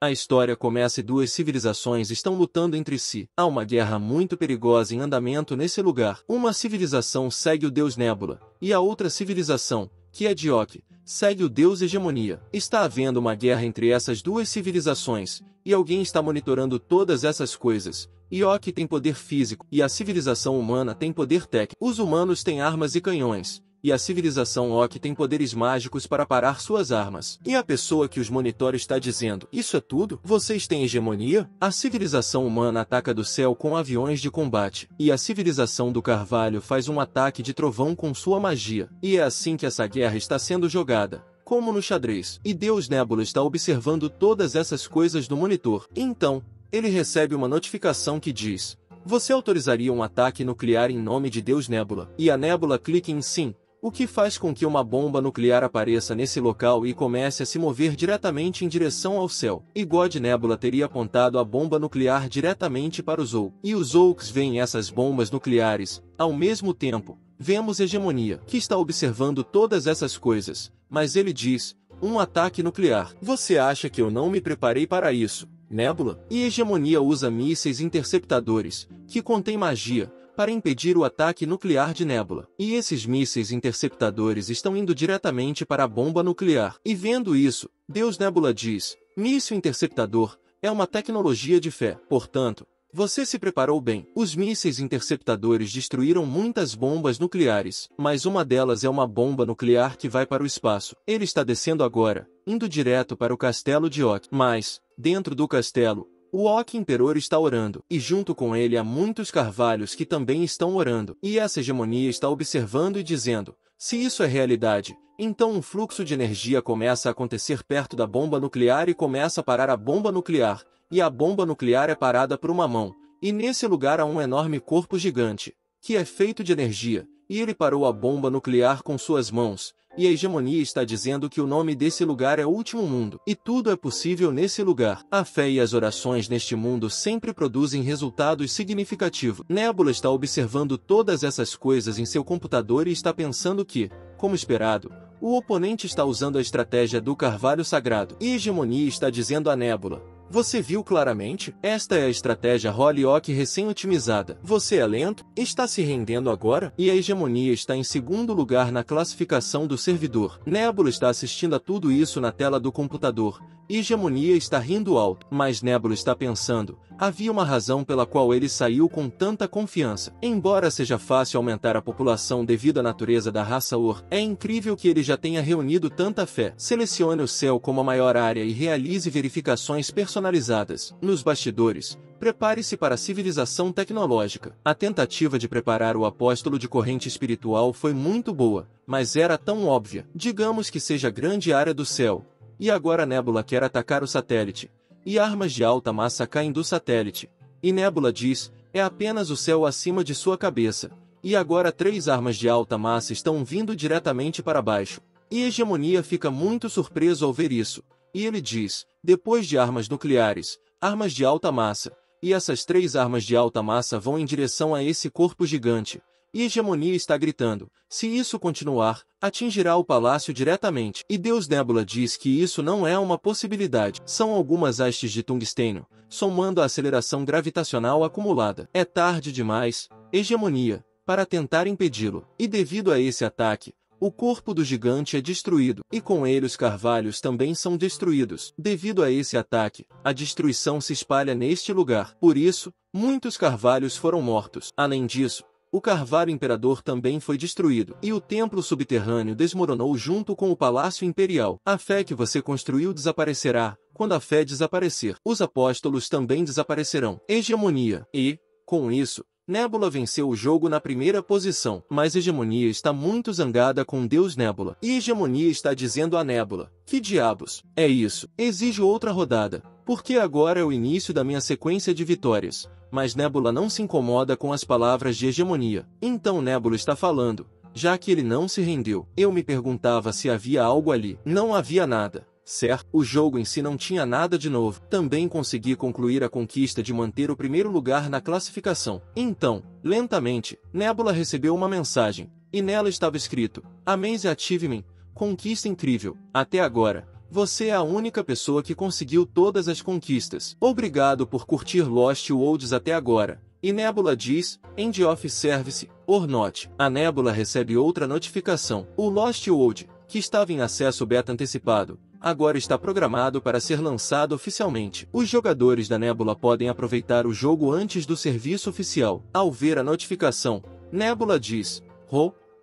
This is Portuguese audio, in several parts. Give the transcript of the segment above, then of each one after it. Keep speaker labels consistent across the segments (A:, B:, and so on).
A: A história começa e duas civilizações estão lutando entre si. Há uma guerra muito perigosa em andamento nesse lugar. Uma civilização segue o deus Nébula, e a outra civilização, que é de Oki, segue o deus Hegemonia. Está havendo uma guerra entre essas duas civilizações, e alguém está monitorando todas essas coisas. Oki tem poder físico, e a civilização humana tem poder técnico. Os humanos têm armas e canhões, e a civilização Oki tem poderes mágicos para parar suas armas. E a pessoa que os monitora está dizendo: isso é tudo? Vocês têm hegemonia? A civilização humana ataca do céu com aviões de combate, e a civilização do Carvalho faz um ataque de trovão com sua magia. E é assim que essa guerra está sendo jogada, como no xadrez. E Deus Nébula está observando todas essas coisas no monitor. Então, ele recebe uma notificação que diz: você autorizaria um ataque nuclear em nome de Deus Nébula? E a Nébula clica em sim, o que faz com que uma bomba nuclear apareça nesse local e comece a se mover diretamente em direção ao céu. E God Nébula teria apontado a bomba nuclear diretamente para os Zou. E os Zouks veem essas bombas nucleares. Ao mesmo tempo, vemos Hegemonia, que está observando todas essas coisas. Mas ele diz: um ataque nuclear. Você acha que eu não me preparei para isso, Nébula? E Hegemonia usa mísseis interceptadores, que contêm magia, para impedir o ataque nuclear de Nébula. E esses mísseis interceptadores estão indo diretamente para a bomba nuclear. E vendo isso, Deus Nébula diz: míssil interceptador é uma tecnologia de fé. Portanto, você se preparou bem. Os mísseis interceptadores destruíram muitas bombas nucleares, mas uma delas é uma bomba nuclear que vai para o espaço. Ele está descendo agora, indo direto para o castelo de Oki. Mas, dentro do castelo, o Oki Imperor está orando, e junto com ele há muitos carvalhos que também estão orando. E essa hegemonia está observando e dizendo: se isso é realidade, então um fluxo de energia começa a acontecer perto da bomba nuclear e começa a parar a bomba nuclear. E a bomba nuclear é parada por uma mão, e nesse lugar há um enorme corpo gigante, que é feito de energia, e ele parou a bomba nuclear com suas mãos, e a hegemonia está dizendo que o nome desse lugar é o Último Mundo, e tudo é possível nesse lugar. A fé e as orações neste mundo sempre produzem resultados significativos. Nébula está observando todas essas coisas em seu computador e está pensando que, como esperado, o oponente está usando a estratégia do Carvalho Sagrado. E a hegemonia está dizendo a Nébula: você viu claramente? Esta é a estratégia Holyoke recém-otimizada. Você é lento? Está se rendendo agora? E a hegemonia está em segundo lugar na classificação do servidor. Nébula está assistindo a tudo isso na tela do computador. E hegemonia está rindo alto. Mas Nébula está pensando: havia uma razão pela qual ele saiu com tanta confiança. Embora seja fácil aumentar a população devido à natureza da raça Or, é incrível que ele já tenha reunido tanta fé. Selecione o céu como a maior área e realize verificações personalizadas. Nos bastidores, prepare-se para a civilização tecnológica. A tentativa de preparar o apóstolo de corrente espiritual foi muito boa, mas era tão óbvia. Digamos que seja grande área do céu. E agora Nébula quer atacar o satélite. E armas de alta massa caem do satélite. E Nébula diz: é apenas o céu acima de sua cabeça. E agora 3 armas de alta massa estão vindo diretamente para baixo. E Hegemonia fica muito surpreso ao ver isso. E ele diz: depois de armas nucleares, armas de alta massa. E essas 3 armas de alta massa vão em direção a esse corpo gigante. E Hegemonia está gritando: se isso continuar, atingirá o palácio diretamente. E Deus Nébula diz que isso não é uma possibilidade. São algumas hastes de tungstênio, somando a aceleração gravitacional acumulada. É tarde demais, Hegemonia, para tentar impedi-lo. E devido a esse ataque, o corpo do gigante é destruído, e com ele os carvalhos também são destruídos. Devido a esse ataque, a destruição se espalha neste lugar. Por isso, muitos carvalhos foram mortos. Além disso, o Carvalho Imperador também foi destruído, e o templo subterrâneo desmoronou junto com o Palácio Imperial. A fé que você construiu desaparecerá. Quando a fé desaparecer, os apóstolos também desaparecerão. Hegemonia. E, com isso, Nébula venceu o jogo na primeira posição. Mas Hegemonia está muito zangada com Deus Nébula. E Hegemonia está dizendo a Nébula: que diabos é isso? Exijo outra rodada, porque agora é o início da minha sequência de vitórias. Mas Nébula não se incomoda com as palavras de Hegemonia. Então Nébula está falando: já que ele não se rendeu, eu me perguntava se havia algo ali. Não havia nada, certo? O jogo em si não tinha nada de novo. Também consegui concluir a conquista de manter o primeiro lugar na classificação. Então, lentamente, Nébula recebeu uma mensagem, e nela estava escrito: Amaze Achievement, conquista incrível. Até agora, Você é a única pessoa que conseguiu todas as conquistas. Obrigado por curtir Lost Worlds até agora. E Nebula diz, End of Service, or not. A Nebula recebe outra notificação. O Lost World, que estava em acesso beta antecipado, agora está programado para ser lançado oficialmente. Os jogadores da Nebula podem aproveitar o jogo antes do serviço oficial. Ao ver a notificação, Nebula diz,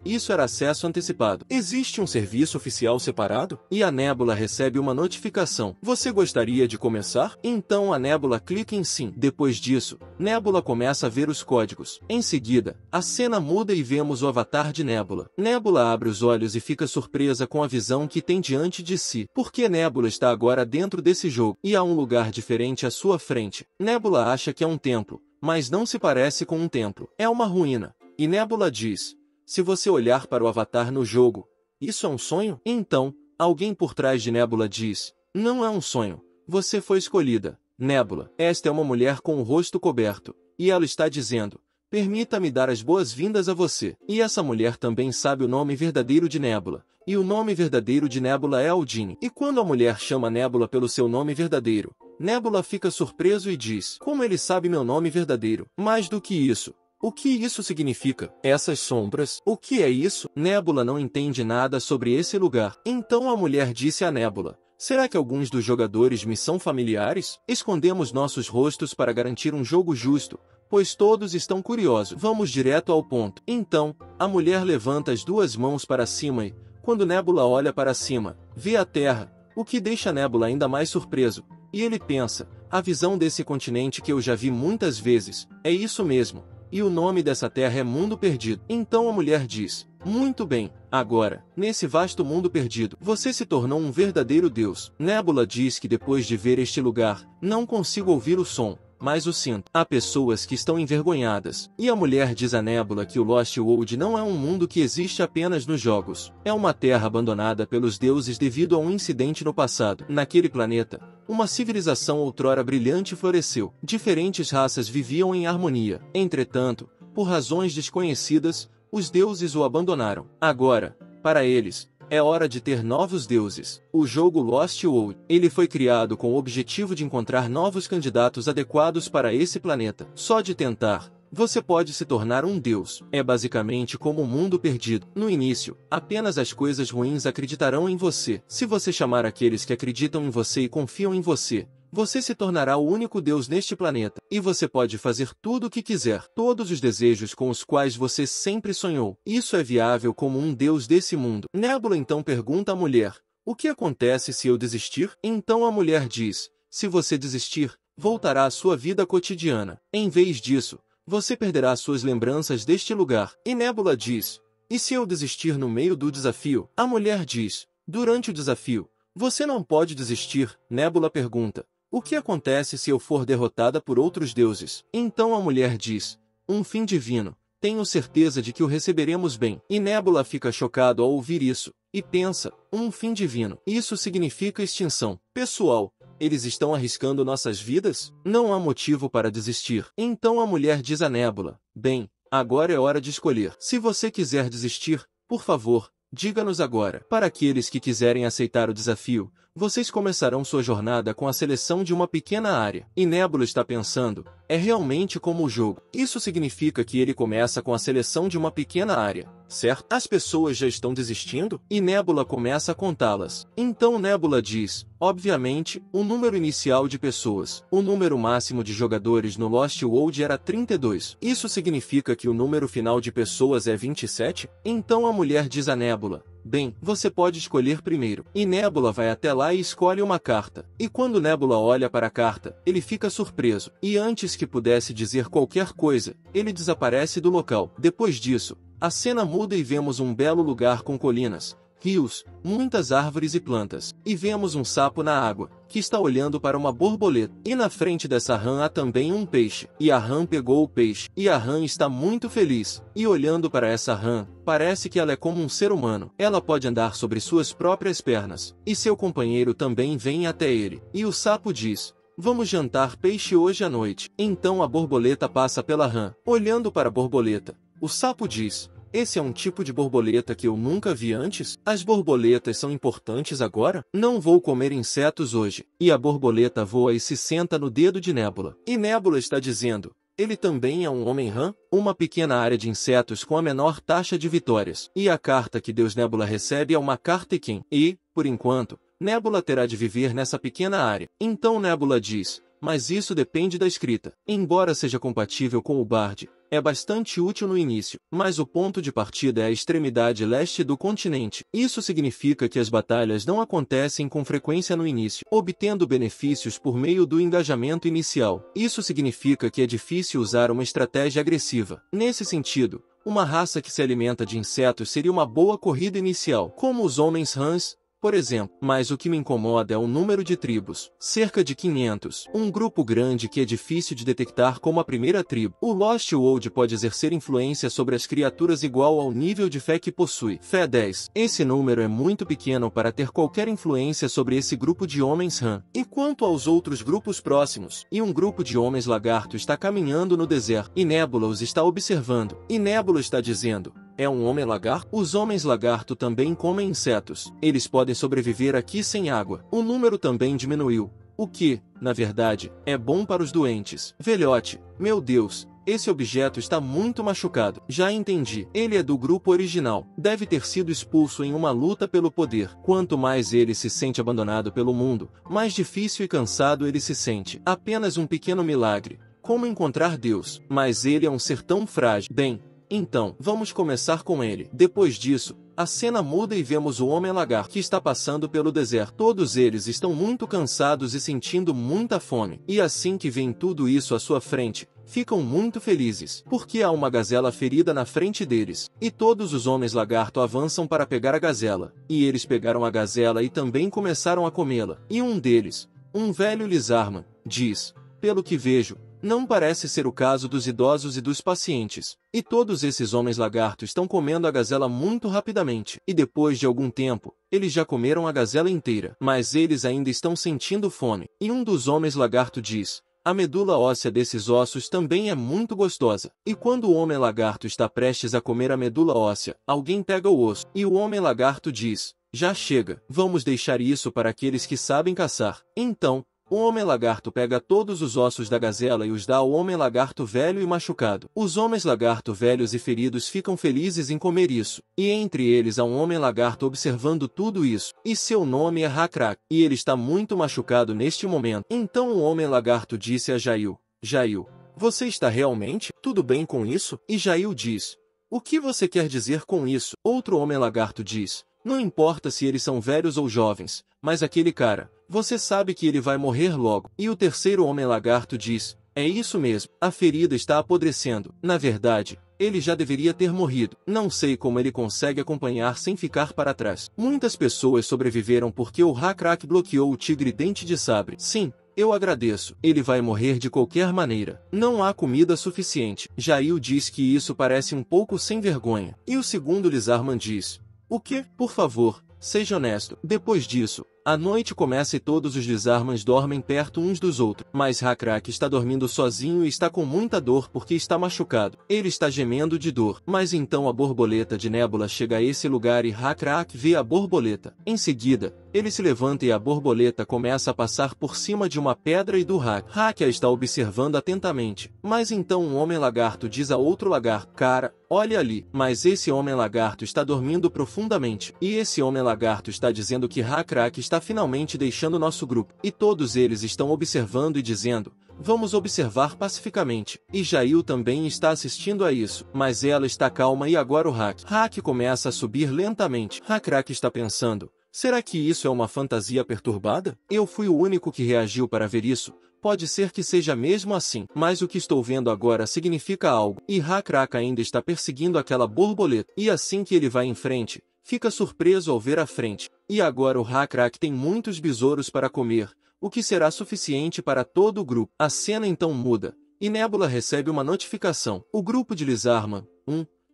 A: isso era acesso antecipado. Existe um serviço oficial separado? E a Nebula recebe uma notificação. Você gostaria de começar? Então a Nebula clica em sim. Depois disso, Nebula começa a ver os códigos. Em seguida, a cena muda e vemos o avatar de Nebula. Nebula abre os olhos e fica surpresa com a visão que tem diante de si. Porque Nebula está agora dentro desse jogo, e há um lugar diferente à sua frente. Nebula acha que é um templo, mas não se parece com um templo. É uma ruína. E Nebula diz, se você olhar para o avatar no jogo, isso é um sonho? Então, alguém por trás de Nebula diz, não é um sonho, você foi escolhida. Nebula, esta é uma mulher com o rosto coberto, e ela está dizendo, permita-me dar as boas-vindas a você. E essa mulher também sabe o nome verdadeiro de Nebula, e o nome verdadeiro de Nebula é Aldine. E quando a mulher chama Nebula pelo seu nome verdadeiro, Nebula fica surpreso e diz, como ele sabe meu nome verdadeiro? Mais do que isso, o que isso significa? Essas sombras? O que é isso? Nebula não entende nada sobre esse lugar. Então a mulher disse a Nebula, será que alguns dos jogadores me são familiares? Escondemos nossos rostos para garantir um jogo justo, pois todos estão curiosos. Vamos direto ao ponto. Então, a mulher levanta as duas mãos para cima e, quando Nebula olha para cima, vê a Terra, o que deixa Nebula ainda mais surpreso. E ele pensa, a visão desse continente que eu já vi muitas vezes, é isso mesmo. E o nome dessa terra é Mundo Perdido. Então a mulher diz, muito bem, agora, nesse vasto mundo perdido, você se tornou um verdadeiro Deus. Nebula diz que depois de ver este lugar, não consigo ouvir o som, mas o sinto. Há pessoas que estão envergonhadas. E a mulher diz a Nebula que o Lost World não é um mundo que existe apenas nos jogos. É uma terra abandonada pelos deuses devido a um incidente no passado. Naquele planeta, uma civilização outrora brilhante floresceu. Diferentes raças viviam em harmonia. Entretanto, por razões desconhecidas, os deuses o abandonaram. Agora, para eles, é hora de ter novos deuses. O jogo Lost World, ele foi criado com o objetivo de encontrar novos candidatos adequados para esse planeta. Só de tentar, você pode se tornar um deus. É basicamente como um mundo perdido. No início, apenas as coisas ruins acreditarão em você. Se você chamar aqueles que acreditam em você e confiam em você, você se tornará o único Deus neste planeta. E você pode fazer tudo o que quiser. Todos os desejos com os quais você sempre sonhou. Isso é viável como um Deus desse mundo. Nebula então pergunta à mulher, o que acontece se eu desistir? Então a mulher diz, se você desistir, voltará à sua vida cotidiana. Em vez disso, você perderá suas lembranças deste lugar. E Nebula diz, e se eu desistir no meio do desafio? A mulher diz, durante o desafio, você não pode desistir. Nebula pergunta, o que acontece se eu for derrotada por outros deuses? Então a mulher diz, um fim divino, tenho certeza de que o receberemos bem. E Nebula fica chocado ao ouvir isso, e pensa, um fim divino. Isso significa extinção. Pessoal, eles estão arriscando nossas vidas? Não há motivo para desistir. Então a mulher diz a Nebula, bem, agora é hora de escolher. Se você quiser desistir, por favor, diga-nos agora. Para aqueles que quiserem aceitar o desafio, vocês começarão sua jornada com a seleção de uma pequena área. E Nebula está pensando, é realmente como o jogo. Isso significa que ele começa com a seleção de uma pequena área, certo? As pessoas já estão desistindo? E Nebula começa a contá-las. Então Nebula diz, obviamente, o número inicial de pessoas. O número máximo de jogadores no Lost World era 32. Isso significa que o número final de pessoas é 27? Então a mulher diz a Nebula, bem, você pode escolher primeiro. E Nebula vai até lá e escolhe uma carta. E quando Nebula olha para a carta, ele fica surpreso. E antes que pudesse dizer qualquer coisa, ele desaparece do local. Depois disso, a cena muda e vemos um belo lugar com colinas, rios, muitas árvores e plantas. E vemos um sapo na água, que está olhando para uma borboleta. E na frente dessa rã há também um peixe. E a rã pegou o peixe. E a rã está muito feliz. E olhando para essa rã, parece que ela é como um ser humano. Ela pode andar sobre suas próprias pernas. E seu companheiro também vem até ele. E o sapo diz, vamos jantar peixe hoje à noite. Então a borboleta passa pela rã. Olhando para a borboleta, o sapo diz, esse é um tipo de borboleta que eu nunca vi antes? As borboletas são importantes agora? Não vou comer insetos hoje. E a borboleta voa e se senta no dedo de Nébula. E Nébula está dizendo: ele também é um homem rã? Uma pequena área de insetos com a menor taxa de vitórias. E a carta que Deus Nébula recebe é uma carta Iken. E, por enquanto, Nébula terá de viver nessa pequena área. Então Nébula diz: mas isso depende da escrita. Embora seja compatível com o Bard, é bastante útil no início, mas o ponto de partida é a extremidade leste do continente. Isso significa que as batalhas não acontecem com frequência no início, obtendo benefícios por meio do engajamento inicial. Isso significa que é difícil usar uma estratégia agressiva. Nesse sentido, uma raça que se alimenta de insetos seria uma boa corrida inicial, como os homens rãs, por exemplo. Mas o que me incomoda é o número de tribos. Cerca de 500. Um grupo grande que é difícil de detectar como a primeira tribo. O Lost World pode exercer influência sobre as criaturas igual ao nível de fé que possui. Fé 10. Esse número é muito pequeno para ter qualquer influência sobre esse grupo de homens rã. E quanto aos outros grupos próximos? E um grupo de homens lagarto está caminhando no deserto. E Nébula os está observando. E Nébula está dizendo: é um homem lagarto? Os homens lagarto também comem insetos. Eles podem sobreviver aqui sem água. O número também diminuiu. O que, na verdade, é bom para os doentes. Velhote, meu Deus, esse objeto está muito machucado. Já entendi. Ele é do grupo original. Deve ter sido expulso em uma luta pelo poder. Quanto mais ele se sente abandonado pelo mundo, mais difícil e cansado ele se sente. Apenas um pequeno milagre. Como encontrar Deus? Mas ele é um ser tão frágil. Bem, então, vamos começar com ele. Depois disso, a cena muda e vemos o Homem-Lagarto que está passando pelo deserto. Todos eles estão muito cansados e sentindo muita fome. E assim que veem tudo isso à sua frente, ficam muito felizes, porque há uma gazela ferida na frente deles. E todos os Homens-Lagarto avançam para pegar a gazela. E eles pegaram a gazela e também começaram a comê-la. E um deles, um velho Lizardman, diz: pelo que vejo, não parece ser o caso dos idosos e dos pacientes. E todos esses homens lagarto estão comendo a gazela muito rapidamente. E depois de algum tempo, eles já comeram a gazela inteira. Mas eles ainda estão sentindo fome. E um dos homens lagarto diz: a medula óssea desses ossos também é muito gostosa. E quando o homem lagarto está prestes a comer a medula óssea, alguém pega o osso. E o homem lagarto diz: já chega, vamos deixar isso para aqueles que sabem caçar. Então, o Homem-Lagarto pega todos os ossos da gazela e os dá ao Homem-Lagarto velho e machucado. Os Homens-Lagarto velhos e feridos ficam felizes em comer isso. E entre eles há um Homem-Lagarto observando tudo isso. E seu nome é Hakrak. E ele está muito machucado neste momento. Então o Homem-Lagarto disse a Jail: Jail, você está realmente tudo bem com isso? E Jail diz: o que você quer dizer com isso? Outro Homem-Lagarto diz: não importa se eles são velhos ou jovens, mas aquele cara, você sabe que ele vai morrer logo. E o terceiro Homem-Lagarto diz: é isso mesmo, a ferida está apodrecendo. Na verdade, ele já deveria ter morrido. Não sei como ele consegue acompanhar sem ficar para trás. Muitas pessoas sobreviveram porque o Hakrak bloqueou o tigre dente de sabre. Sim, eu agradeço. Ele vai morrer de qualquer maneira. Não há comida suficiente. Jail diz que isso parece um pouco sem vergonha. E o segundo Lizardman diz: o quê? Por favor, seja honesto. Depois disso, a noite começa e todos os Lizardmans dormem perto uns dos outros. Mas Hakrak está dormindo sozinho e está com muita dor porque está machucado. Ele está gemendo de dor. Mas então a borboleta de Nébula chega a esse lugar e Hakrak vê a borboleta. Em seguida, ele se levanta e a borboleta começa a passar por cima de uma pedra e do Hak a está observando atentamente. Mas então um homem-lagarto diz a outro lagarto: cara, olha ali. Mas esse homem-lagarto está dormindo profundamente. E esse homem-lagarto está dizendo que Hakrak está finalmente deixando nosso grupo. E todos eles estão observando e dizendo: vamos observar pacificamente. E Jail também está assistindo a isso. Mas ela está calma e agora o Hak começa a subir lentamente. Hakrak está pensando: será que isso é uma fantasia perturbada? Eu fui o único que reagiu para ver isso. Pode ser que seja mesmo assim, mas o que estou vendo agora significa algo. E Hakrak ainda está perseguindo aquela borboleta. E assim que ele vai em frente, fica surpreso ao ver à frente. E agora o Hakrak tem muitos besouros para comer, o que será suficiente para todo o grupo. A cena então muda, e Nébula recebe uma notificação. O grupo de Lizardman,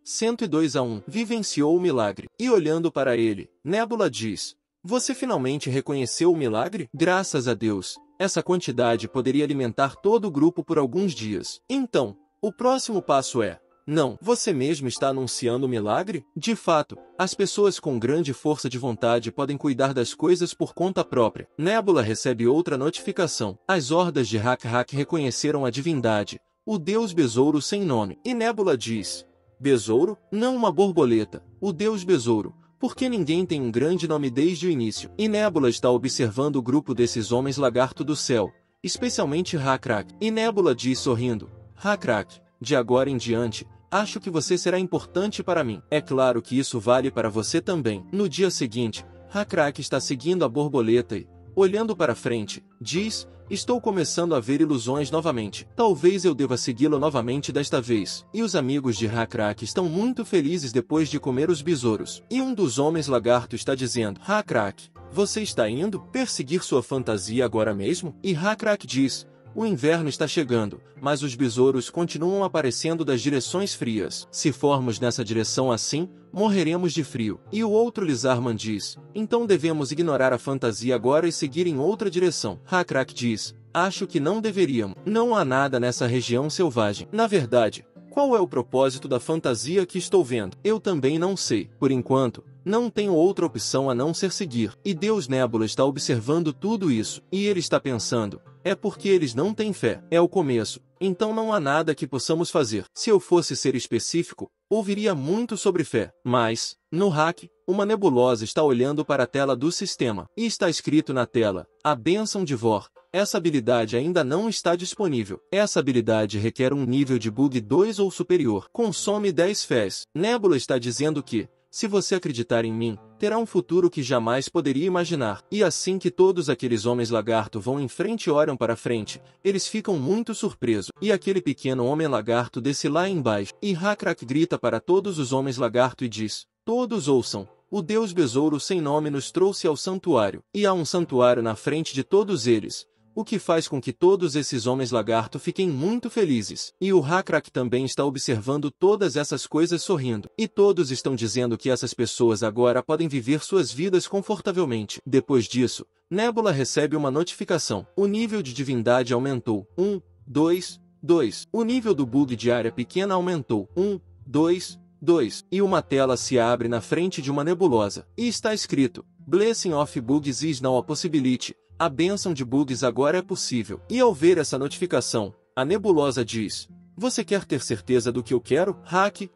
A: 102-1, vivenciou o milagre. E olhando para ele, Nébula diz: você finalmente reconheceu o milagre? Graças a Deus, essa quantidade poderia alimentar todo o grupo por alguns dias. Então, o próximo passo é: Não, você mesmo está anunciando o milagre? De fato, as pessoas com grande força de vontade podem cuidar das coisas por conta própria. Nébula recebe outra notificação. As hordas de Hak-Hak reconheceram a divindade, o deus besouro sem nome. E Nébula diz: besouro? Não uma borboleta, o deus besouro. Porque ninguém tem um grande nome desde o início. E Nébula está observando o grupo desses homens lagarto do céu, especialmente Hak-Hak. E Nébula diz sorrindo: Hak-Hak, de agora em diante, acho que você será importante para mim. É claro que isso vale para você também. No dia seguinte, Hak-Hak está seguindo a borboleta e, olhando para frente, diz: estou começando a ver ilusões novamente. Talvez eu deva segui-lo novamente desta vez. E os amigos de Hak-Hak estão muito felizes depois de comer os besouros. E um dos homens lagarto está dizendo: Hak-Hak, você está indo perseguir sua fantasia agora mesmo? E Hak-Hak diz: o inverno está chegando, mas os besouros continuam aparecendo das direções frias. Se formos nessa direção assim, morreremos de frio. E o outro Lizarman diz: então devemos ignorar a fantasia agora e seguir em outra direção. Hak-Hak diz: acho que não deveríamos. Não há nada nessa região selvagem. Na verdade, qual é o propósito da fantasia que estou vendo? Eu também não sei. Por enquanto, não tenho outra opção a não ser seguir. E Deus Nébula está observando tudo isso. E ele está pensando: é porque eles não têm fé. É o começo. Então não há nada que possamos fazer. Se eu fosse ser específico, ouviria muito sobre fé. Mas, no hack, uma nebulosa está olhando para a tela do sistema. E está escrito na tela: a bênção de Vor. Essa habilidade ainda não está disponível. Essa habilidade requer um nível de bug 2 ou superior. Consome 10 fés. Nébula está dizendo que, se você acreditar em mim, terá um futuro que jamais poderia imaginar. E assim que todos aqueles homens lagarto vão em frente e olham para frente, eles ficam muito surpresos. E aquele pequeno homem lagarto desce lá embaixo. E Hak-Hak grita para todos os homens lagarto e diz: todos ouçam. O deus besouro sem nome nos trouxe ao santuário. E há um santuário na frente de todos eles, o que faz com que todos esses homens lagarto fiquem muito felizes. E o Hak-Hak também está observando todas essas coisas sorrindo. E todos estão dizendo que essas pessoas agora podem viver suas vidas confortavelmente. Depois disso, Nébula recebe uma notificação. O nível de divindade aumentou. 1, 2, 2. O nível do bug de área pequena aumentou. 1, 2, 2. E uma tela se abre na frente de uma nebulosa. E está escrito: Blessing of Bugs is now a possibility. A bênção de bugs agora é possível. E ao ver essa notificação, a nebulosa diz: você quer ter certeza do que eu quero? Hak,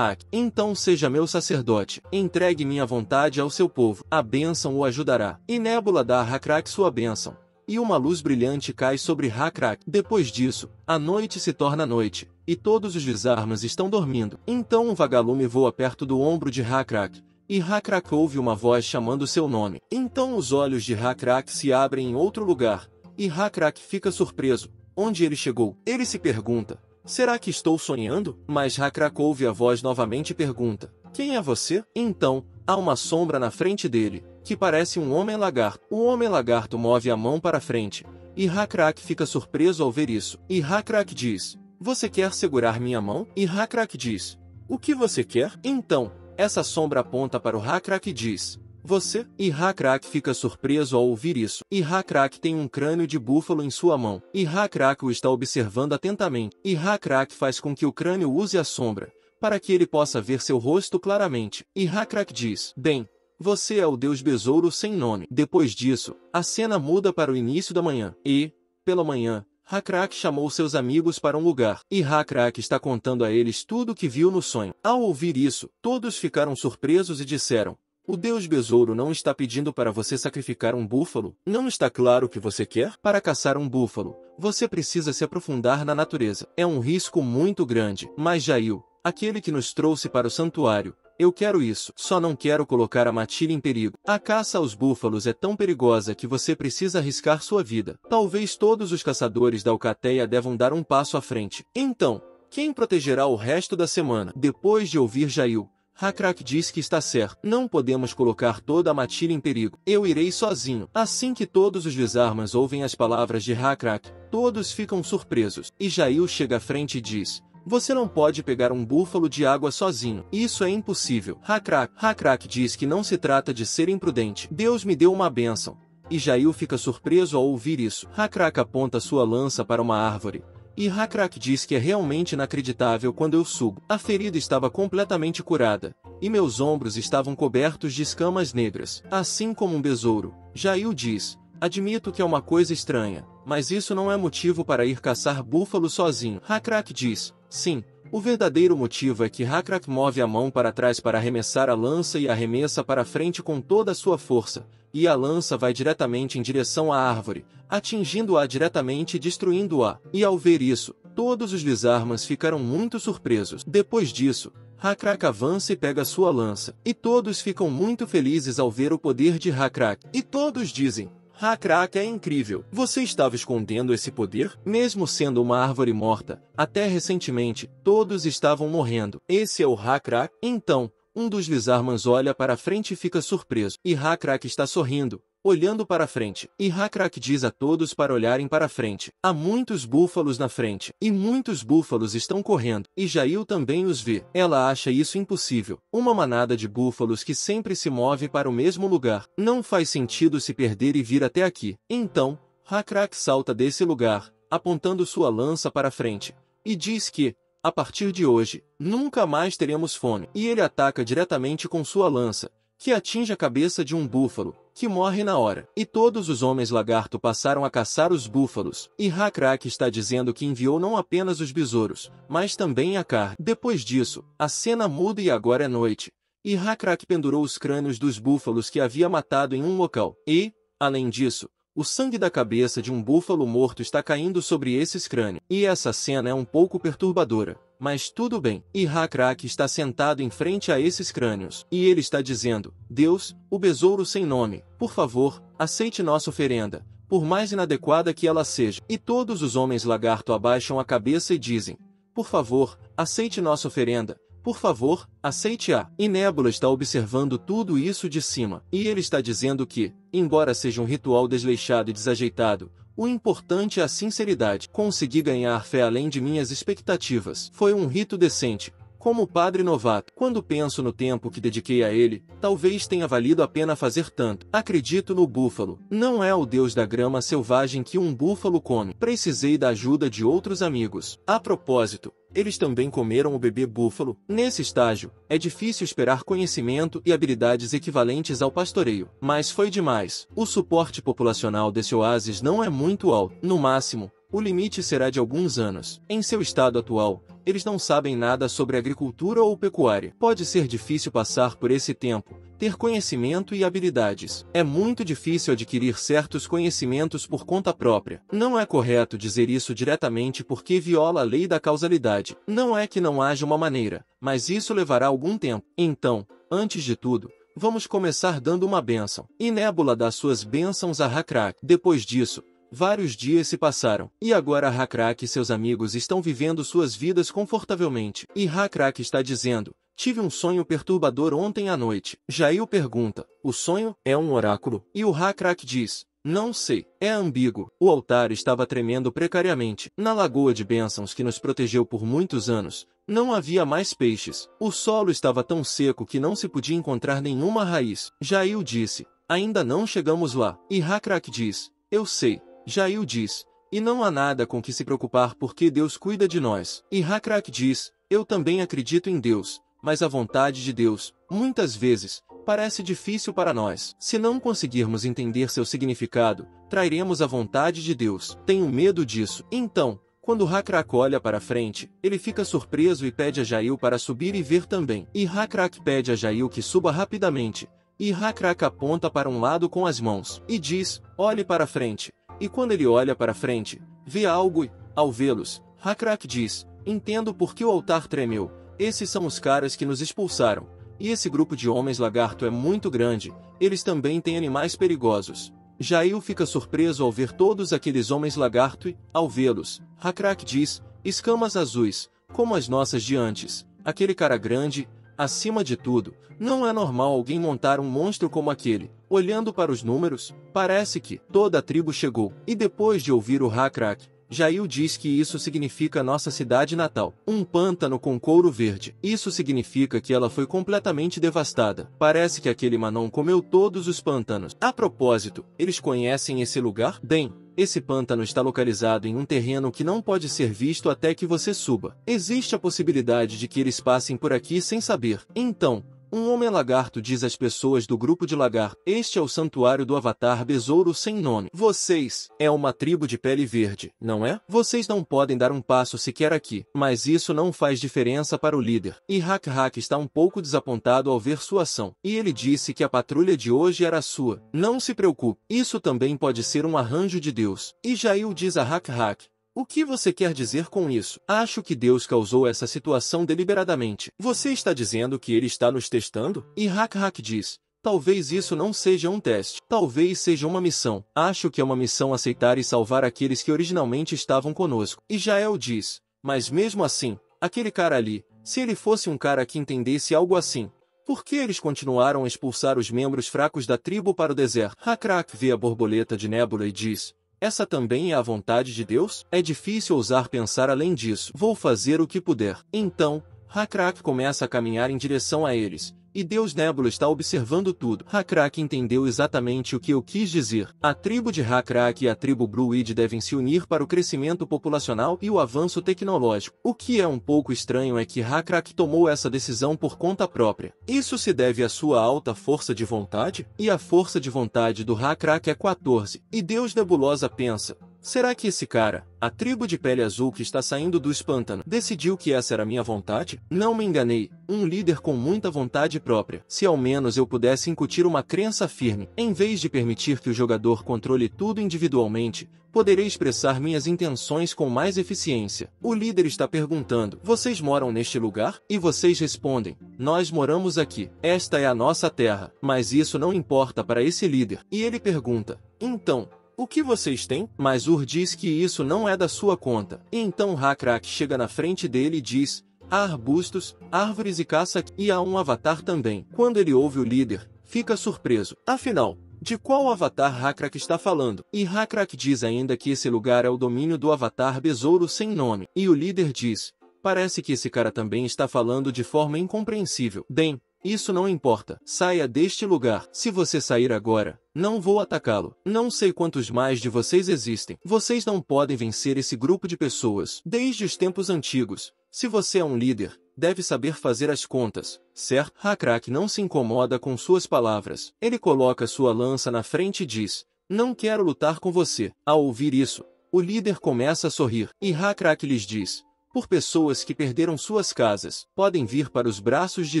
A: então seja meu sacerdote. Entregue minha vontade ao seu povo. A bênção o ajudará. E Nébula dá a Hak-Hak sua bênção. E uma luz brilhante cai sobre Hak-Hak. Depois disso, a noite se torna noite, e todos os Lizarmans estão dormindo. Então um vagalume voa perto do ombro de Hak-Hak. E Hak-Hak ouve uma voz chamando seu nome. Então os olhos de Hak-Hak se abrem em outro lugar, e Hak-Hak fica surpreso. Onde ele chegou? Ele se pergunta: será que estou sonhando? Mas Hak-Hak ouve a voz novamente e pergunta: quem é você? Então, há uma sombra na frente dele, que parece um homem lagarto. O homem lagarto move a mão para frente, e Hak-Hak fica surpreso ao ver isso. E Hak-Hak diz: você quer segurar minha mão? E Hak-Hak diz: o que você quer? Então, essa sombra aponta para o Hak-Hak e diz: você? E Hak-Hak fica surpreso ao ouvir isso. E Hak-Hak tem um crânio de búfalo em sua mão. E Hak-Hak o está observando atentamente. E Hak-Hak faz com que o crânio use a sombra, para que ele possa ver seu rosto claramente. E Hak-Hak diz: bem, você é o deus besouro sem nome. Depois disso, a cena muda para o início da manhã. E, pela manhã, Hak-Hak chamou seus amigos para um lugar, e Hak-Hak está contando a eles tudo o que viu no sonho. Ao ouvir isso, todos ficaram surpresos e disseram: o deus besouro não está pedindo para você sacrificar um búfalo? Não está claro o que você quer? Para caçar um búfalo, você precisa se aprofundar na natureza. É um risco muito grande. Mas Jail, aquele que nos trouxe para o santuário, eu quero isso. Só não quero colocar a matilha em perigo. A caça aos búfalos é tão perigosa que você precisa arriscar sua vida. Talvez todos os caçadores da alcateia devam dar um passo à frente. Então, quem protegerá o resto da semana? Depois de ouvir Jail, Hak-Hak diz que está certo. Não podemos colocar toda a matilha em perigo. Eu irei sozinho. Assim que todos os Lizarmans ouvem as palavras de Hak-Hak, todos ficam surpresos. E Jail chega à frente e diz: você não pode pegar um búfalo de água sozinho. Isso é impossível. Hak-Hak diz que não se trata de ser imprudente. Deus me deu uma bênção. E Jail fica surpreso ao ouvir isso. Hak-Hak aponta sua lança para uma árvore, E Hakrak diz que é realmente inacreditável quando eu subo. A ferida estava completamente curada, e meus ombros estavam cobertos de escamas negras, assim como um besouro. Jail diz: admito que é uma coisa estranha, mas isso não é motivo para ir caçar búfalo sozinho. Hakrak diz: sim. O verdadeiro motivo é que Hakrak move a mão para trás para arremessar a lança e arremessa para frente com toda a sua força, e a lança vai diretamente em direção à árvore, atingindo-a diretamente e destruindo-a. E ao ver isso, todos os Lizarmans ficaram muito surpresos. Depois disso, Hakrak avança e pega sua lança, e todos ficam muito felizes ao ver o poder de Hakrak. E todos dizem: Hakrak é incrível. Você estava escondendo esse poder? Mesmo sendo uma árvore morta, até recentemente, todos estavam morrendo. Esse é o Hakrak? Então, um dos Lizarmans olha para frente e fica surpreso. E Hakrak está sorrindo, olhando para frente. E Hakrak diz a todos para olharem para frente. Há muitos búfalos na frente, e muitos búfalos estão correndo. E Jail também os vê. Ela acha isso impossível. Uma manada de búfalos que sempre se move para o mesmo lugar. Não faz sentido se perder e vir até aqui. Então, Hakrak salta desse lugar, apontando sua lança para frente, e diz que, a partir de hoje, nunca mais teremos fome. E ele ataca diretamente com sua lança, que atinge a cabeça de um búfalo, que morre na hora. E todos os homens lagarto passaram a caçar os búfalos. E Hakrak está dizendo que enviou não apenas os besouros, mas também a carne. Depois disso, a cena muda e agora é noite. E Hakrak pendurou os crânios dos búfalos que havia matado em um local. E, além disso, o sangue da cabeça de um búfalo morto está caindo sobre esses crânios. E essa cena é um pouco perturbadora, mas tudo bem. E Hakrak está sentado em frente a esses crânios. E ele está dizendo: Deus, o besouro sem nome, por favor, aceite nossa oferenda, por mais inadequada que ela seja. E todos os homens lagarto abaixam a cabeça e dizem: por favor, aceite nossa oferenda. Por favor, aceite-a. E Nebula está observando tudo isso de cima. E ele está dizendo que, embora seja um ritual desleixado e desajeitado, o importante é a sinceridade. Consegui ganhar fé além de minhas expectativas. Foi um rito decente, como padre novato. Quando penso no tempo que dediquei a ele, talvez tenha valido a pena fazer tanto. Acredito no búfalo. Não é o deus da grama selvagem que um búfalo come. Precisei da ajuda de outros amigos. A propósito, eles também comeram o bebê búfalo. Nesse estágio, é difícil esperar conhecimento e habilidades equivalentes ao pastoreio. Mas foi demais. O suporte populacional desse oásis não é muito alto. No máximo, o limite será de alguns anos. Em seu estado atual, eles não sabem nada sobre agricultura ou pecuária. Pode ser difícil passar por esse tempo, ter conhecimento e habilidades. É muito difícil adquirir certos conhecimentos por conta própria. Não é correto dizer isso diretamente porque viola a lei da causalidade. Não é que não haja uma maneira, mas isso levará algum tempo. Então, antes de tudo, vamos começar dando uma bênção. E Nebula dá suas bênçãos a Hakrak. Depois disso, vários dias se passaram, e agora Hakrak e seus amigos estão vivendo suas vidas confortavelmente. E Hakrak está dizendo: tive um sonho perturbador ontem à noite. Jail pergunta: o sonho é um oráculo? E o Hakrak diz: não sei, é ambíguo. O altar estava tremendo precariamente. Na lagoa de bênçãos que nos protegeu por muitos anos, não havia mais peixes. O solo estava tão seco que não se podia encontrar nenhuma raiz. Jail disse: ainda não chegamos lá. E Hakrak diz: eu sei. Jail diz: e não há nada com que se preocupar porque Deus cuida de nós. E Hakrak diz: eu também acredito em Deus, mas a vontade de Deus, muitas vezes, parece difícil para nós. Se não conseguirmos entender seu significado, trairemos a vontade de Deus. Tenho medo disso. Então, quando Hakrak olha para frente, ele fica surpreso e pede a Jail para subir e ver também. E Hakrak pede a Jail que suba rapidamente. E Hakrak aponta para um lado com as mãos, e diz: olhe para frente. E quando ele olha para frente, vê algo e, ao vê-los, Hakrak diz: entendo por que o altar tremeu. Esses são os caras que nos expulsaram. E esse grupo de homens lagarto é muito grande, eles também têm animais perigosos. Jail fica surpreso ao ver todos aqueles homens lagarto e, ao vê-los, Hakrak diz: escamas azuis, como as nossas de antes. Aquele cara grande, acima de tudo, não é normal alguém montar um monstro como aquele. Olhando para os números, parece que toda a tribo chegou. E depois de ouvir o Hakrak, Jail diz que isso significa nossa cidade natal, um pântano com couro verde. Isso significa que ela foi completamente devastada. Parece que aquele Manon comeu todos os pântanos. A propósito, eles conhecem esse lugar? Bem, Esse pântano está localizado em um terreno que não pode ser visto até que você suba. Existe a possibilidade de que eles passem por aqui sem saber. Então, um homem lagarto diz às pessoas do grupo de lagarto: este é o santuário do Avatar Besouro sem nome. Vocês, é uma tribo de pele verde, não é? Vocês não podem dar um passo sequer aqui. Mas isso não faz diferença para o líder. E Hak está um pouco desapontado ao ver sua ação. E ele disse que a patrulha de hoje era sua. Não se preocupe, isso também pode ser um arranjo de Deus. E Jail diz a Hak: o que você quer dizer com isso? Acho que Deus causou essa situação deliberadamente. Você está dizendo que ele está nos testando? E Hak diz: talvez isso não seja um teste. Talvez seja uma missão. Acho que é uma missão aceitar e salvar aqueles que originalmente estavam conosco. E Jael diz: mas mesmo assim, aquele cara ali, se ele fosse um cara que entendesse algo assim, por que eles continuaram a expulsar os membros fracos da tribo para o deserto? Hak vê a borboleta de Nébula e diz: essa também é a vontade de Deus? É difícil ousar pensar além disso. Vou fazer o que puder. Então, Hak começa a caminhar em direção a eles. E Deus Nébula está observando tudo. Hak entendeu exatamente o que eu quis dizer. A tribo de Hak e a tribo Bruid devem se unir para o crescimento populacional e o avanço tecnológico. O que é um pouco estranho é que Hak tomou essa decisão por conta própria. Isso se deve à sua alta força de vontade? E a força de vontade do Hak é 14. E Deus Nebulosa pensa: será que esse cara, a tribo de pele azul que está saindo do pântanos, decidiu que essa era minha vontade? Não me enganei, um líder com muita vontade própria. Se ao menos eu pudesse incutir uma crença firme, em vez de permitir que o jogador controle tudo individualmente, poderei expressar minhas intenções com mais eficiência. O líder está perguntando: vocês moram neste lugar? E vocês respondem: nós moramos aqui. Esta é a nossa terra. Mas isso não importa para esse líder. E ele pergunta: então, o que vocês têm? Mas Ur diz que isso não é da sua conta. E então Hak chega na frente dele e diz: há arbustos, árvores e caça, e há um avatar também. Quando ele ouve o líder, fica surpreso. Afinal, de qual avatar Hak está falando? E Hak diz ainda que esse lugar é o domínio do avatar Besouro sem nome. E o líder diz: parece que esse cara também está falando de forma incompreensível. Bem, isso não importa. Saia deste lugar. Se você sair agora, não vou atacá-lo. Não sei quantos mais de vocês existem. Vocês não podem vencer esse grupo de pessoas. Desde os tempos antigos, se você é um líder, deve saber fazer as contas, certo? Hak não se incomoda com suas palavras. Ele coloca sua lança na frente e diz: não quero lutar com você. Ao ouvir isso, o líder começa a sorrir. E Hak lhes diz: por pessoas que perderam suas casas, podem vir para os braços de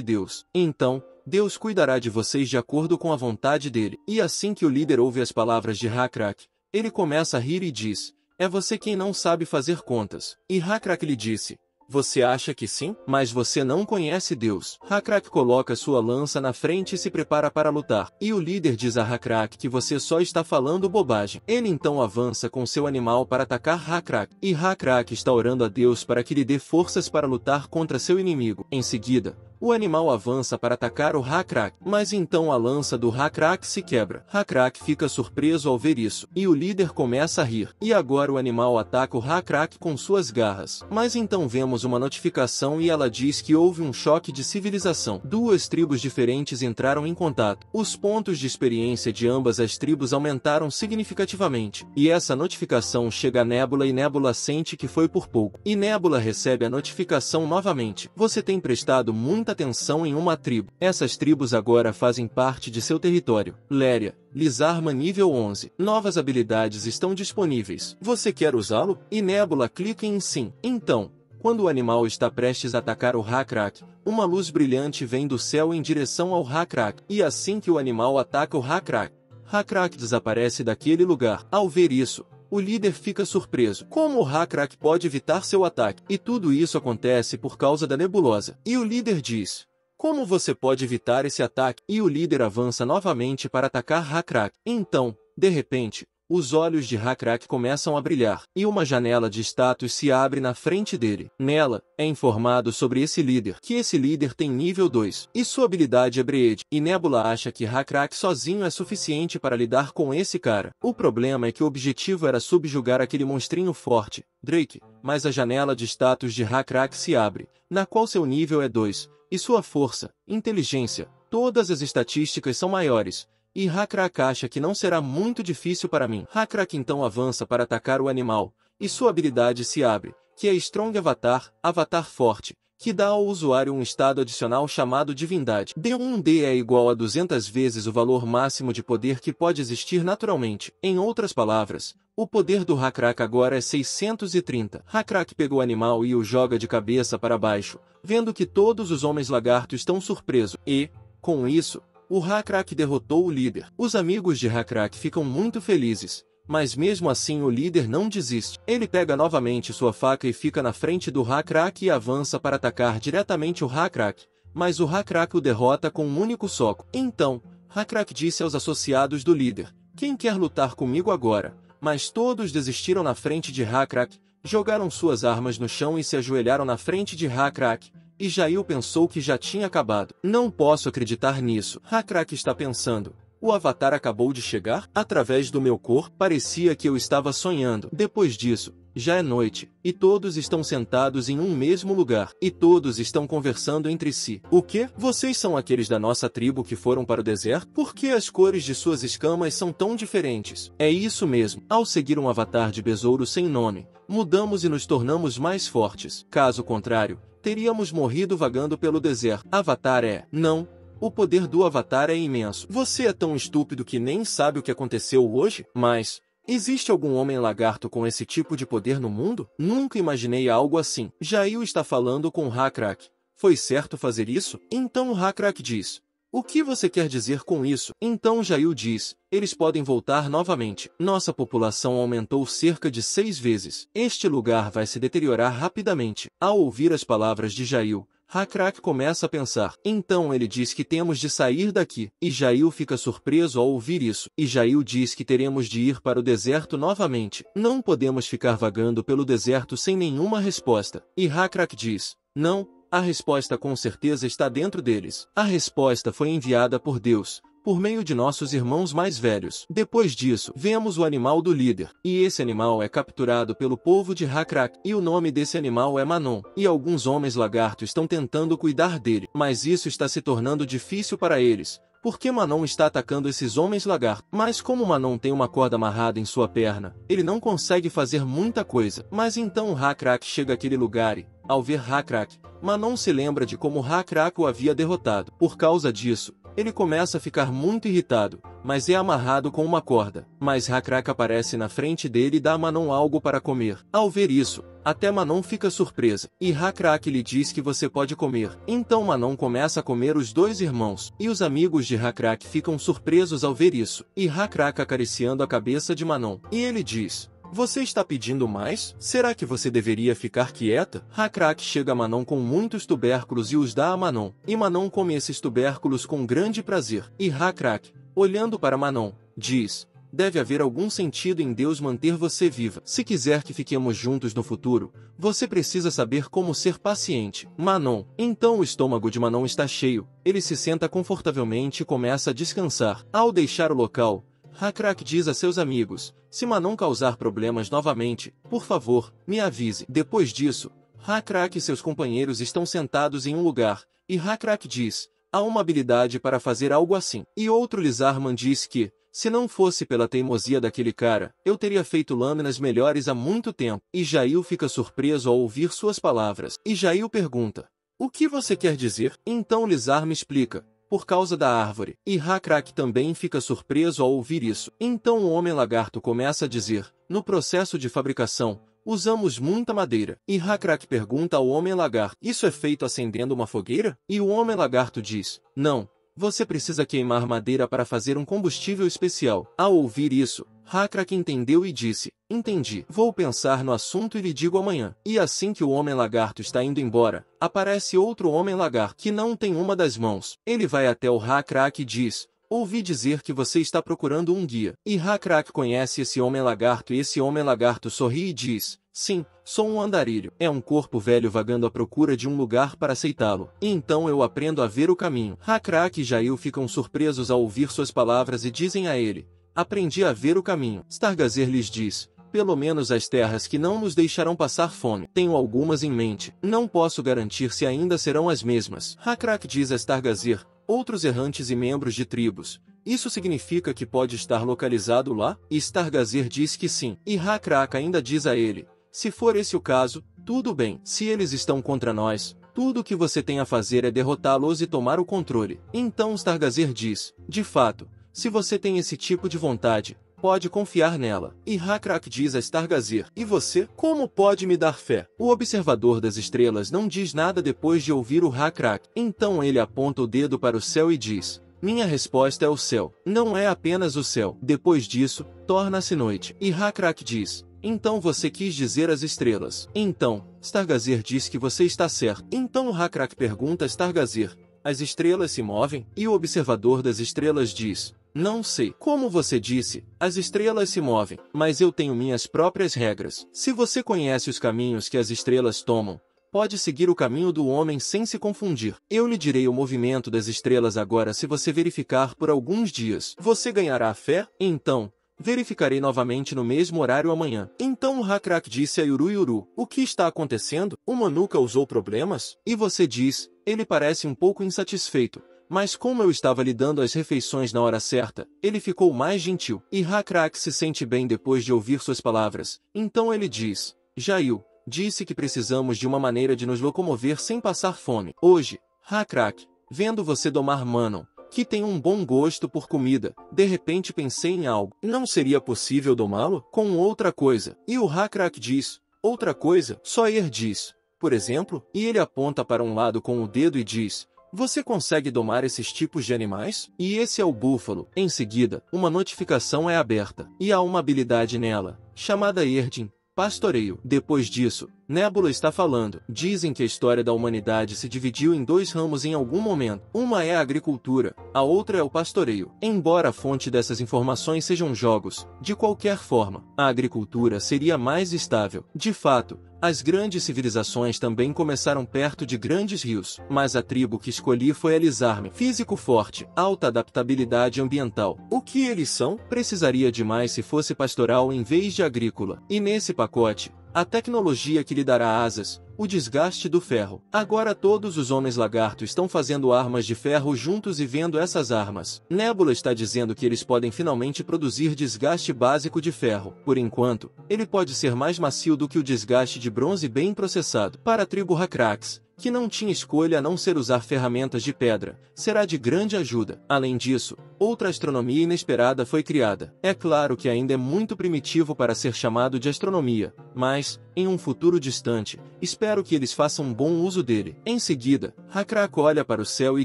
A: Deus. Então, Deus cuidará de vocês de acordo com a vontade dele. E assim que o líder ouve as palavras de Hak, ele começa a rir e diz: é você quem não sabe fazer contas. E Hak lhe disse: você acha que sim? Mas você não conhece Deus. Hak coloca sua lança na frente e se prepara para lutar. E o líder diz a Hak que você só está falando bobagem. Ele então avança com seu animal para atacar Hak. E Hak está orando a Deus para que lhe dê forças para lutar contra seu inimigo. Em seguida, o animal avança para atacar o Hak, mas então a lança do Hak se quebra. Hak fica surpreso ao ver isso, e o líder começa a rir. E agora o animal ataca o Hak com suas garras. Mas então vemos uma notificação e ela diz que houve um choque de civilização. Duas tribos diferentes entraram em contato. Os pontos de experiência de ambas as tribos aumentaram significativamente. E essa notificação chega a Nébula e Nébula sente que foi por pouco. E Nébula recebe a notificação novamente. Você tem prestado muita atenção em uma tribo. Essas tribos agora fazem parte de seu território. Léria, Lizarma nível 11. Novas habilidades estão disponíveis. Você quer usá-lo? E Nébula clica em sim. Então, quando o animal está prestes a atacar o Hak, uma luz brilhante vem do céu em direção ao Hak. E assim que o animal ataca o Hak desaparece daquele lugar. Ao ver isso, o líder fica surpreso. Como o Hak pode evitar seu ataque? E tudo isso acontece por causa da nebulosa. E o líder diz: como você pode evitar esse ataque? E o líder avança novamente para atacar Hak. Então, de repente, os olhos de Hak começam a brilhar, e uma janela de status se abre na frente dele. Nela, é informado sobre esse líder, que esse líder tem nível 2, e sua habilidade é Breed, e Nébula acha que Hak sozinho é suficiente para lidar com esse cara. O problema é que o objetivo era subjugar aquele monstrinho forte, Drake, mas a janela de status de Hak se abre, na qual seu nível é 2, e sua força, inteligência, todas as estatísticas são maiores. e Hakrak acha que não será muito difícil para mim. Hakrak então avança para atacar o animal, e sua habilidade se abre, que é Strong Avatar, Avatar Forte, que dá ao usuário um estado adicional chamado Divindade. D1D é igual a 200 vezes o valor máximo de poder que pode existir naturalmente. Em outras palavras, o poder do Hakrak agora é 630. Hakrak pega o animal e o joga de cabeça para baixo, vendo que todos os homens lagarto estão surpresos, e, com isso, o Hakrak derrotou o líder. Os amigos de Hakrak ficam muito felizes, mas mesmo assim o líder não desiste. Ele pega novamente sua faca e fica na frente do Hakrak e avança para atacar diretamente o Hakrak, mas o Hakrak o derrota com um único soco. Então, Hakrak disse aos associados do líder: "Quem quer lutar comigo agora?" Mas todos desistiram na frente de Hakrak, jogaram suas armas no chão e se ajoelharam na frente de Hakrak, e Jail pensou que já tinha acabado. Não posso acreditar nisso. Hakrak está pensando. O Avatar acabou de chegar? Através do meu corpo, parecia que eu estava sonhando. Depois disso, já é noite, e todos estão sentados em um mesmo lugar, e todos estão conversando entre si. O quê? Vocês são aqueles da nossa tribo que foram para o deserto? Por que as cores de suas escamas são tão diferentes? É isso mesmo. Ao seguir um avatar de besouro sem nome, mudamos e nos tornamos mais fortes. Caso contrário, teríamos morrido vagando pelo deserto. Avatar é... Não. O poder do Avatar é imenso. Você é tão estúpido que nem sabe o que aconteceu hoje? Mas... existe algum homem lagarto com esse tipo de poder no mundo? Nunca imaginei algo assim. Jail está falando com Hakrak. Foi certo fazer isso? Então Hakrak diz: "O que você quer dizer com isso?" Então Jail diz: "Eles podem voltar novamente. Nossa população aumentou cerca de 6 vezes. Este lugar vai se deteriorar rapidamente." Ao ouvir as palavras de Jail, Hakrak começa a pensar. Então ele diz que temos de sair daqui. E Jail fica surpreso ao ouvir isso. E Jail diz que teremos de ir para o deserto novamente. Não podemos ficar vagando pelo deserto sem nenhuma resposta. E Hakrak diz: "Não, a resposta com certeza está dentro deles. A resposta foi enviada por Deus, por meio de nossos irmãos mais velhos." Depois disso, vemos o animal do líder, e esse animal é capturado pelo povo de Hakrak, e o nome desse animal é Manon, e alguns homens lagarto estão tentando cuidar dele, mas isso está se tornando difícil para eles, porque Manon está atacando esses homens lagarto. Mas como Manon tem uma corda amarrada em sua perna, ele não consegue fazer muita coisa. Mas então Hakrak chega àquele lugar e, ao ver Hakrak, Manon se lembra de como Hakrak o havia derrotado. Por causa disso, ele começa a ficar muito irritado, mas é amarrado com uma corda. Mas Hakrak aparece na frente dele e dá a Manon algo para comer. Ao ver isso, até Manon fica surpresa, e Hakrak lhe diz que você pode comer. Então Manon começa a comer os dois irmãos, e os amigos de Hakrak ficam surpresos ao ver isso, e Hakrak acariciando a cabeça de Manon. E ele diz: "Você está pedindo mais? Será que você deveria ficar quieta?" Hakrak chega a Manon com muitos tubérculos e os dá a Manon. E Manon come esses tubérculos com grande prazer. E Hakrak, olhando para Manon, diz: "Deve haver algum sentido em Deus manter você viva. Se quiser que fiquemos juntos no futuro, você precisa saber como ser paciente." Manon. Então o estômago de Manon está cheio. Ele se senta confortavelmente e começa a descansar. Ao deixar o local, Hakrak diz a seus amigos: "Se Manon causar problemas novamente, por favor, me avise." Depois disso, Hakrak e seus companheiros estão sentados em um lugar, e Hakrak diz: "Há uma habilidade para fazer algo assim." E outro Lizarman diz que, se não fosse pela teimosia daquele cara, eu teria feito lâminas melhores há muito tempo. E Jail fica surpreso ao ouvir suas palavras. E Jail pergunta: "O que você quer dizer?" Então Lizarman explica: "Por causa da árvore." E Hakrak também fica surpreso ao ouvir isso. Então o homem lagarto começa a dizer: "No processo de fabricação, usamos muita madeira." E Hakrak pergunta ao homem lagarto: "Isso é feito acendendo uma fogueira?" E o homem lagarto diz: "Não. Você precisa queimar madeira para fazer um combustível especial." Ao ouvir isso, Hakrak entendeu e disse: "Entendi. Vou pensar no assunto e lhe digo amanhã." E assim que o homem lagarto está indo embora, aparece outro homem lagarto que não tem uma das mãos. Ele vai até o Hakrak e diz: "Ouvi dizer que você está procurando um guia." E Hakrak conhece esse homem lagarto e esse homem lagarto sorri e diz: "Sim, sou um andarilho. É um corpo velho vagando à procura de um lugar para aceitá-lo. E então eu aprendo a ver o caminho." Hakrak e Jail ficam surpresos ao ouvir suas palavras e dizem a ele: "Aprendi a ver o caminho." Stargazer lhes diz: "Pelo menos as terras que não nos deixarão passar fome. Tenho algumas em mente. Não posso garantir se ainda serão as mesmas." Hakrak diz a Stargazer: "Outros errantes e membros de tribos, Isso significa que pode estar localizado lá? E Stargazer diz que sim. E Hakrak ainda diz a ele: se for esse o caso, tudo bem. Se eles estão contra nós, tudo o que você tem a fazer é derrotá-los e tomar o controle. Então Stargazer diz: de fato, se você tem esse tipo de vontade, pode confiar nela. E Hakrak diz a Stargazer: e você, como pode me dar fé? O observador das estrelas não diz nada depois de ouvir o Hakrak. Então ele aponta o dedo para o céu e diz: minha resposta é o céu. Não é apenas o céu. Depois disso, torna-se noite. E Hakrak diz: então você quis dizer as estrelas. Então, Stargazer diz que você está certo. Então o Hakrak pergunta a Stargazer: as estrelas se movem? E o observador das estrelas diz: não sei. Como você disse, as estrelas se movem, mas eu tenho minhas próprias regras. Se você conhece os caminhos que as estrelas tomam, pode seguir o caminho do homem sem se confundir. Eu lhe direi o movimento das estrelas agora se você verificar por alguns dias. Você ganhará a fé? Então, verificarei novamente no mesmo horário amanhã. Então o Hakrak disse a Yuru: o que está acontecendo? O Manu causou problemas? E você diz: ele parece um pouco insatisfeito. Mas como eu estava lhe dando as refeições na hora certa, ele ficou mais gentil. E Hakrak se sente bem depois de ouvir suas palavras. Então ele diz: Jail disse que precisamos de uma maneira de nos locomover sem passar fome. Hoje, Hakrak, vendo você domar Manon, que tem um bom gosto por comida, de repente pensei em algo. Não seria possível domá-lo com outra coisa? E o Hakrak diz: outra coisa? Sawyer diz: por exemplo? E ele aponta para um lado com o dedo e diz: você consegue domar esses tipos de animais? E esse é o búfalo. Em seguida, uma notificação é aberta, e há uma habilidade nela, chamada herding, pastoreio. Depois disso, Nebula está falando. Dizem que a história da humanidade se dividiu em dois ramos em algum momento. Uma é a agricultura, a outra é o pastoreio. Embora a fonte dessas informações sejam jogos, de qualquer forma, a agricultura seria mais estável. De fato, as grandes civilizações também começaram perto de grandes rios, mas a tribo que escolhi foi a Lizarme. Físico forte, alta adaptabilidade ambiental. O que eles são? Precisaria de mais se fosse pastoral em vez de agrícola. E nesse pacote, a tecnologia que lhe dará asas, o desgaste do ferro. Agora todos os homens lagarto estão fazendo armas de ferro juntos e vendo essas armas. Nebula está dizendo que eles podem finalmente produzir desgaste básico de ferro. Por enquanto, ele pode ser mais macio do que o desgaste de bronze bem processado. Para a tribo Hakrax, que não tinha escolha a não ser usar ferramentas de pedra, será de grande ajuda. Além disso, outra astronomia inesperada foi criada. É claro que ainda é muito primitivo para ser chamado de astronomia, mas, em um futuro distante, espero que eles façam um bom uso dele. Em seguida, Hakrak olha para o céu e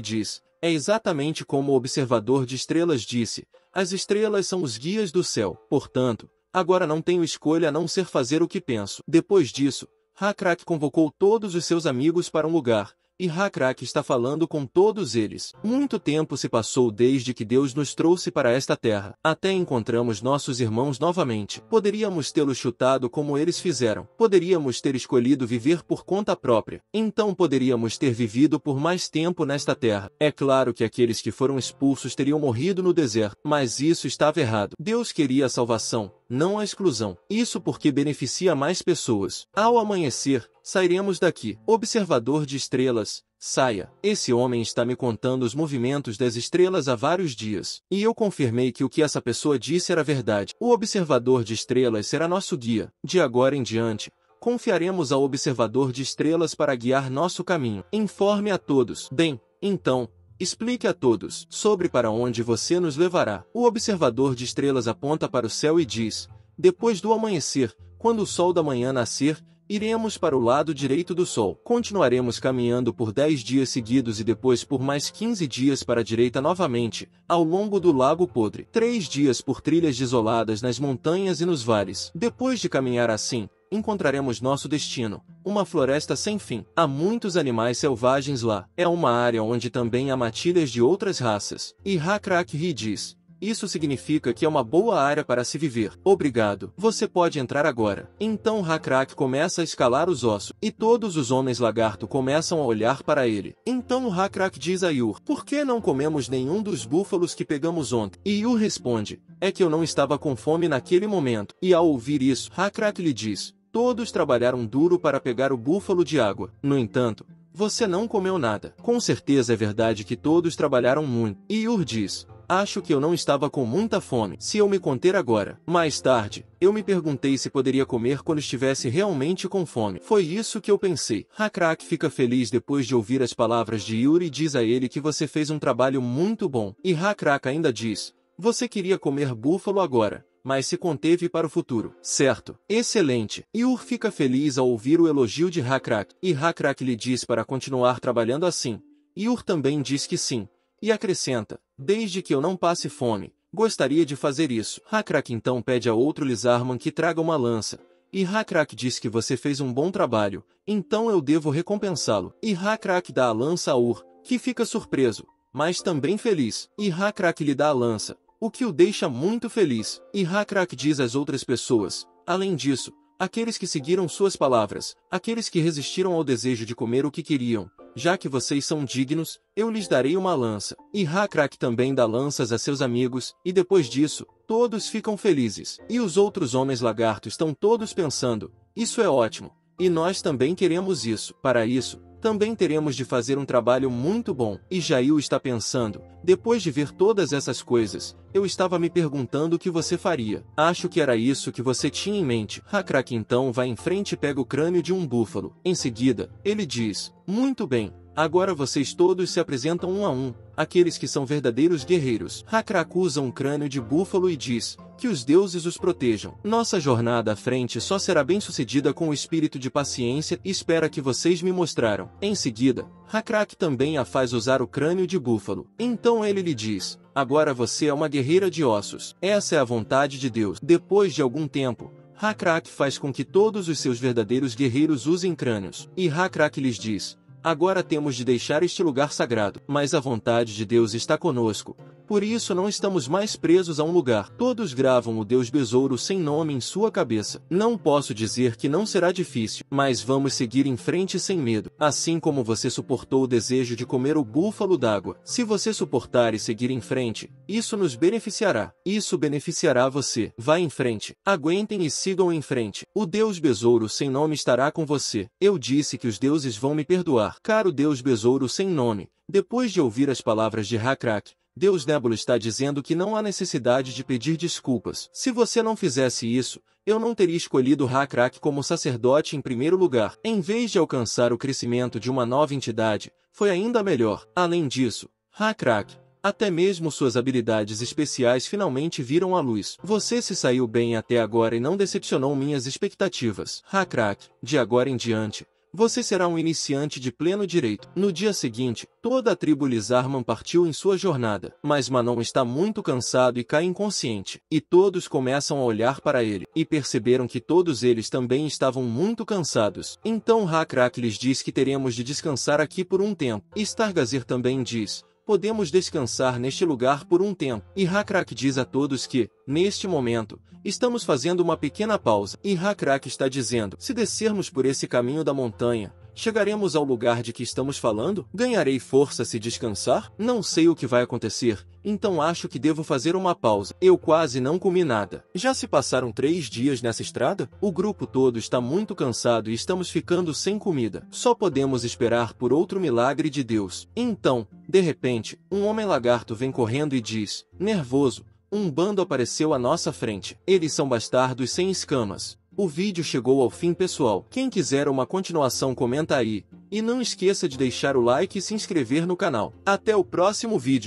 A: diz: é exatamente como o observador de estrelas disse, as estrelas são os guias do céu. Portanto, agora não tenho escolha a não ser fazer o que penso. Depois disso, Hakrak convocou todos os seus amigos para um lugar, e Hakrak está falando com todos eles. Muito tempo se passou desde que Deus nos trouxe para esta terra. Até encontramos nossos irmãos novamente. Poderíamos tê-los chutado como eles fizeram. Poderíamos ter escolhido viver por conta própria. Então poderíamos ter vivido por mais tempo nesta terra. É claro que aqueles que foram expulsos teriam morrido no deserto, mas isso estava errado. Deus queria a salvação, não a exclusão. Isso porque beneficia mais pessoas. Ao amanhecer, sairemos daqui. Observador de estrelas, saia. Esse homem está me contando os movimentos das estrelas há vários dias. E eu confirmei que o que essa pessoa disse era verdade. O observador de estrelas será nosso guia. De agora em diante, confiaremos ao observador de estrelas para guiar nosso caminho. Informe a todos. Bem, então, explique a todos sobre para onde você nos levará. O observador de estrelas aponta para o céu e diz: depois do amanhecer, quando o sol da manhã nascer, iremos para o lado direito do sol. Continuaremos caminhando por 10 dias seguidos e depois por mais 15 dias para a direita novamente, ao longo do Lago Podre. 3 dias por trilhas desoladas nas montanhas e nos vales. Depois de caminhar assim, encontraremos nosso destino, uma floresta sem fim. Há muitos animais selvagens lá. É uma área onde também há matilhas de outras raças. E Hakrak ri diz: isso significa que é uma boa área para se viver. Obrigado. Você pode entrar agora. Então Hakrak começa a escalar os ossos, e todos os homens lagarto começam a olhar para ele. Então Hakrak diz a Yur: por que não comemos nenhum dos búfalos que pegamos ontem? E Yur responde: é que eu não estava com fome naquele momento. E ao ouvir isso, Hakrak lhe diz: todos trabalharam duro para pegar o búfalo de água. No entanto, você não comeu nada. Com certeza é verdade que todos trabalharam muito. E Yur diz: Acho que eu não estava com muita fome, se eu me conter agora. Mais tarde, eu me perguntei se poderia comer quando estivesse realmente com fome. Foi isso que eu pensei. Hakrak fica feliz depois de ouvir as palavras de Yuri e diz a ele que você fez um trabalho muito bom. E Hakrak ainda diz, você queria comer búfalo agora, mas se conteve para o futuro. Certo. Excelente. Yuri fica feliz ao ouvir o elogio de Hakrak, e Hakrak lhe diz para continuar trabalhando assim. Yuri também diz que sim, e acrescenta, desde que eu não passe fome, gostaria de fazer isso. Hakrak então pede a outro Lizarman que traga uma lança, e Hakrak diz que você fez um bom trabalho, então eu devo recompensá-lo. E Hakrak dá a lança a Ur, que fica surpreso, mas também feliz, e Hakrak lhe dá a lança, o que o deixa muito feliz. E Hakrak diz às outras pessoas, além disso, aqueles que seguiram suas palavras, aqueles que resistiram ao desejo de comer o que queriam, já que vocês são dignos, eu lhes darei uma lança. E Hakrak também dá lanças a seus amigos, e depois disso, todos ficam felizes. E os outros homens lagarto estão todos pensando, isso é ótimo, e nós também queremos isso. Para isso, também teremos de fazer um trabalho muito bom. E Jail está pensando, depois de ver todas essas coisas, eu estava me perguntando o que você faria. Acho que era isso que você tinha em mente. Hakrak então vai em frente e pega o crânio de um búfalo. Em seguida, ele diz, muito bem, agora vocês todos se apresentam um a um, aqueles que são verdadeiros guerreiros. Hakrak usa um crânio de búfalo e diz, que os deuses os protejam. Nossa jornada à frente só será bem sucedida com o espírito de paciência e espera que vocês me mostraram. Em seguida, Hakrak também a faz usar o crânio de búfalo. Então ele lhe diz, agora você é uma guerreira de ossos. Essa é a vontade de Deus. Depois de algum tempo, Hakrak faz com que todos os seus verdadeiros guerreiros usem crânios. E Hakrak lhes diz, agora temos de deixar este lugar sagrado, mas a vontade de Deus está conosco. Por isso não estamos mais presos a um lugar. Todos gravam o Deus Besouro sem nome em sua cabeça. Não posso dizer que não será difícil, mas vamos seguir em frente sem medo. Assim como você suportou o desejo de comer o búfalo d'água. Se você suportar e seguir em frente, isso nos beneficiará. Isso beneficiará você. Vá em frente. Aguentem e sigam em frente. O Deus Besouro sem nome estará com você. Eu disse que os deuses vão me perdoar. Caro Deus Besouro sem nome, depois de ouvir as palavras de Hakrak, Deus Nébula está dizendo que não há necessidade de pedir desculpas. Se você não fizesse isso, eu não teria escolhido Hakrak como sacerdote em primeiro lugar. Em vez de alcançar o crescimento de uma nova entidade, foi ainda melhor. Além disso, Hakrak, até mesmo suas habilidades especiais finalmente viram a luz. Você se saiu bem até agora e não decepcionou minhas expectativas. Hakrak, de agora em diante, você será um iniciante de pleno direito. No dia seguinte, toda a tribo Lizarman partiu em sua jornada, mas Manon está muito cansado e cai inconsciente. E todos começam a olhar para ele, e perceberam que todos eles também estavam muito cansados. Então Hakrak lhes diz que teremos de descansar aqui por um tempo. Stargazer também diz, podemos descansar neste lugar por um tempo. E Hakrak diz a todos que, neste momento, estamos fazendo uma pequena pausa. E Hakrak está dizendo, se descermos por esse caminho da montanha, chegaremos ao lugar de que estamos falando? Ganharei força se descansar? Não sei o que vai acontecer, então acho que devo fazer uma pausa. Eu quase não comi nada. Já se passaram 3 dias nessa estrada? O grupo todo está muito cansado e estamos ficando sem comida. Só podemos esperar por outro milagre de Deus. Então, de repente, um homem lagarto vem correndo e diz, nervoso, um bando apareceu à nossa frente. Eles são bastardos sem escamas. O vídeo chegou ao fim, pessoal. Quem quiser uma continuação comenta aí. E não esqueça de deixar o like e se inscrever no canal. Até o próximo vídeo.